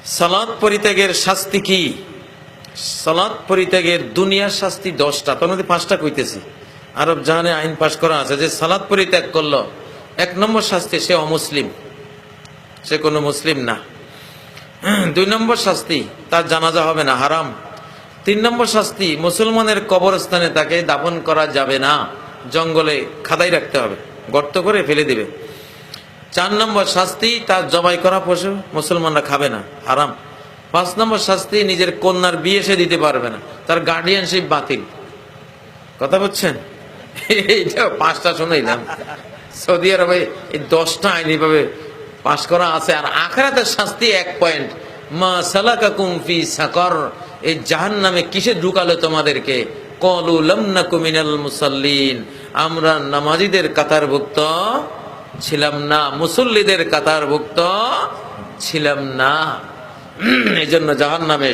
সালাত পরিত্যাগের শাস্তি কি? সালাত পরিত্যাগের দুনিয়ার শাস্তি 10টা, তার মধ্যে 5টা কইতেছি। আরব জাহানে আইন পাশ করা আছে যে সালাত পরিত্যাগ করলো, 1 নম্বর শাস্তি সে অমুসলিম, সে কোনো মুসলিম না। 2 নম্বর শাস্তি তার জানাজা হবে না, হারাম। 3 নম্বর শাস্তি মুসলমানের কবরস্থানে তাকে দাফন করা যাবে না, জঙ্গলে খাদাই রাখতে হবে, গর্ত করে ফেলে দিবে। 4 নম্বর শাস্তি তার জবাই করা পশু মুসলমানরা খাবে না, হারাম। 5 নম্বর শাস্তি নিজের কন্যার বিয়ে সে দিতে পারবে না, তার গার্ডিয়ানশিপ বাতিল। কথা বুঝছেন? এইটা 5টা শুনাইলাম। সৌদি আরবে এই 10টা আইন এইভাবে পাশ করা আছে। আর আখিরাতের শাস্তি 1 পয়েন্ট, মা সালাকাকুম ফি সাকর, এই জাহান্নামে কিসে ঢুকালো তোমাদেরকে? ক্বালু লাম নাকু মিনাল মুসাল্লিন, আমরা নামাজীদের কাতারভুক্ত ছিলাম না, মুসল্লিদের কাতারভুক্ত ছিলাম না। এই জন্য জাহান্নামে